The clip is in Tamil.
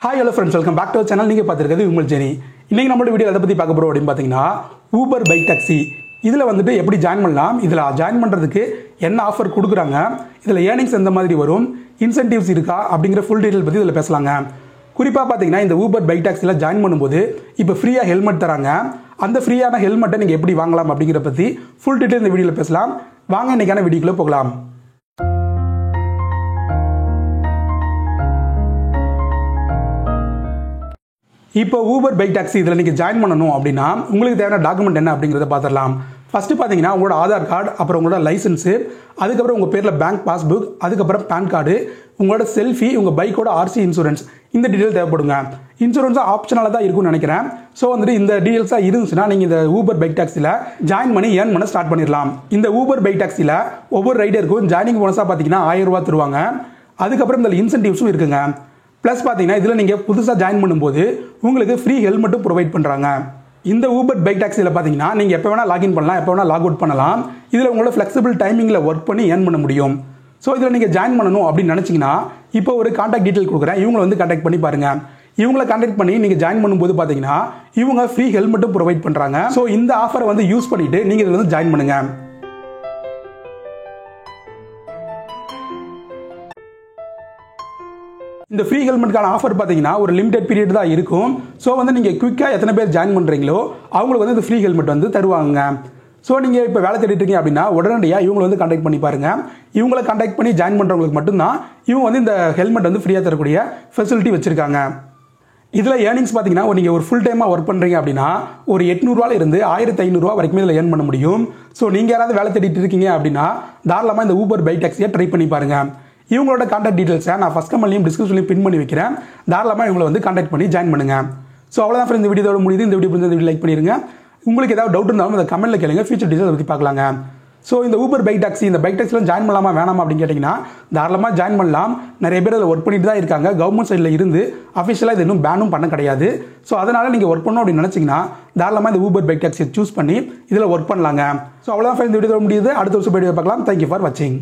Hi hello friends, welcome back to our channel. நீங்கள் பார்த்துருக்கிறது விமல் ஜெனி. இன்றைக்கி நம்மளோட வீடியோ எதை பற்றி பார்க்க போகிறோம் அப்படின்னு பார்த்தீங்கன்னா, ஊபர் பைக் டாக்ஸி இதில் வந்துட்டு எப்படி ஜாயின் பண்ணலாம், இதில் ஜாயின் பண்ணுறதுக்கு என்ன ஆஃபர் கொடுக்குறாங்க, இதில் ஏர்னிங்ஸ் எந்த மாதிரி வரும், இன்சென்டிவ்ஸ் இருக்கா அப்படிங்கிற ஃபுல் டீட்டெயில் பற்றி இதில் பேசலாங்க. குறிப்பாக பார்த்தீங்கன்னா, இந்த ஊபர் பைக் டாக்ஸியில் ஜாயின் பண்ணும்போது இப்போ ஃப்ரீயாக ஹெல்மெட் தராங்க. அந்த ஃப்ரீயான ஹெல்மெட்டை நீங்கள் எப்படி வாங்கலாம் அப்படிங்கிற பற்றி ஃபுல் டீட்டெயில் இந்த வீடியோவில் பேசலாம். வாங்க இன்றைக்கான வீடியோக்குள்ளே போகலாம். இப்போ ஊபர் பைக் டாக்ஸி இதில் நீங்கள் ஜாயின் பண்ணணும் அப்படின்னா உங்களுக்கு தேவையான டாக்குமெண்ட் என்ன அப்படிங்கிறத பார்த்துடலாம். ஃபஸ்ட்டு பார்த்தீங்கன்னா உங்களோட ஆதார் கார்டு, அப்புறம் உங்களோட லைசன்ஸு, அதுக்கப்புறம் உங்கள் பேரில் பேங்க் பாஸ்புக், அதுக்கப்புறம் பேன் கார்டு, உங்களோட செல்ஃபி, உங்கள் பைக்கோட ஆர்சி இன்சூரன்ஸ், இந்த டீட்டெயில் தேவைப்படுங்க. இன்சூரன்ஸும் ஆப்ஷனலாக தான் இருக்கும்னு நினைக்கிறேன். ஸோ வந்துட்டு இந்த டீட்டெயில்ஸாக இருந்துச்சுன்னா நீங்கள் இந்த ஊபர் பைக் டாக்ஸியில் ஜாயின் பண்ணி ஏர்ன் பண்ண ஸ்டார்ட் பண்ணிடலாம். இந்த ஊபர் பைக் டாக்ஸியில் ஒவ்வொரு ரைடருக்கும் ஜாயினிங் போனஸாக பார்த்தீங்கன்னா 1000 ரூபா தருவாங்க. அதுக்கப்புறம் இந்த இன்சென்டிவ்ஸும் இருக்குங்க. ப்ளஸ் பார்த்தீங்கன்னா இதில் நீங்கள் புதுசாக ஜாயின் பண்ணும்போது உங்களுக்கு ஃப்ரீ ஹெல்மெட்டும் ப்ரொவைட் பண்ணுறாங்க. இந்த ஊபர் பைக் டாக்ஸியில் பார்த்தீங்கன்னா நீங்கள் எப்போ வேணால் லாகின் பண்ணலாம், எப்போ வேணால் லாக் அவுட் பண்ணலாம். இதில் உங்களோட ஃப்ளெக்சிபிள் டைமிங்கில் ஒர்க் பண்ணி ஏர்ன் பண்ண முடியும். ஸோ இதில் நீங்கள் ஜாயின் பண்ணணும் அப்படின்னு நினச்சிங்கன்னா இப்போ ஒரு கான்டாக்ட் டீட்டெயில் கொடுக்குறேன், இவங்களை வந்து கான்டாக்ட் பண்ணி பாருங்கள். இவங்களை கான்டாக்ட் பண்ணி நீங்கள் ஜாயின் பண்ணும்போது பார்த்தீங்கன்னா இவங்க ஃப்ரீ ஹெல்மெட்டும் ப்ரொவைட் பண்ணுறாங்க. ஸோ இந்த ஆஃபரை வந்து யூஸ் பண்ணிவிட்டு நீங்கள் இதில் வந்து ஜாயின் பண்ணுங்கள். இந்த ஃப்ரீ ஹெல்மெட்கான ஆஃபர் பார்த்தீங்கன்னா ஒரு லிமிடெட் பீரியட் தான் இருக்கும். ஸோ வந்து நீங்கள் குயிக்காக எத்தனை பேர் ஜாயின் பண்ணுறீங்களோ அவங்களுக்கு வந்து இந்த ஃப்ரீ ஹெல்மெட் வந்து தருவாங்க. ஸோ நீங்கள் இப்போ வேலை தேடிட்டு இருக்கீங்க அப்படின்னா உடனடியாக இவங்களை வந்து கான்டாக்ட் பண்ணி பாருங்கள். இவங்களை கான்டாக்ட் பண்ணி ஜாயின் பண்ணுறவங்களுக்கு மட்டும்தான் இவங்க வந்து இந்த ஹெல்மெட் வந்து ஃப்ரீயாக தரக்கூடிய ஃபெசிலிட்டி வச்சுருக்காங்க. இதில் ஏர்னிங்ஸ் பார்த்தீங்கன்னா நீங்கள் ஒரு ஃபுல் டைமாக ஒர்க் பண்ணுறீங்க அப்படின்னா ஒரு 800 இருந்து 1500 வரைக்கும் இதில் ஏர்ன் பண்ண முடியும். ஸோ நீங்கள் யாராவது வேலை தேடிட்டு இருக்கீங்க அப்படின்னா தாராளமாக இந்த ஊபர் பைக் டாக்ஸியை ட்ரை பண்ணி பாருங்கள். இவங்களோட கான்டாக்ட் டீட்டெயில்ஸை நான் ஃபஸ்ட் கமெண்ட்லையும் டிஸ்கிரிப்ஷன்லையும் பின் பண்ணி வைக்கிறேன். தாராளமாக இவங்களை வந்து கான்டாக்ட் பண்ணி ஜாயின் பண்ணுங்கள். ஸோ அவ்வளோதான் ஃப்ரெண்ட்ஸ், இந்த வீடியோட முடியுது. இந்த வீடியோ பிடிச்ச வீடியோ லைக் பண்ணிடுங்க. உங்களுக்கு ஏதாவது டவுட் இருந்தாலும் அந்த கமெண்ட்டில் கேளுங்க, ஃபியூச்சர் டீட்டெயில்ஸ் பற்றி பார்க்கலாங்க. ஸோ இந்த ஊபர் பைக் டாக்ஸி இந்த பைக் டாக்ஸியில் ஜாயின் பண்ணலாமா வேணாமா அப்படின்னு கேட்டிங்கன்னா தாராளமாக ஜாயின் பண்ணலாம். நிறைய பேர் அதில் ஒர்க் பண்ணிட்டு தான் இருக்காங்க. கவர்மெண்ட் சைடில் இருந்து அஃபிஷியலாக இது இன்னும் பேனும் பண்ண கிடையாது. ஸோ அதனால் நீங்கள் ஒர்க் பண்ணணும் அப்படின்னு நினச்சிங்கன்னா தாராளமாக இந்த ஊபர் பைக் டாக்ஸியை சூஸ் பண்ணி இதில் ஒர்க் பண்ணலாங்க. ஸோ அவ்வளோதான் ஃப்ரெண்ட்ஸ், இந்த வீடியோ முடியுது. அடுத்த வருஷம் வீடியோ பார்க்கலாம். தேங்க்யூ ஃபார் வாட்சிங்.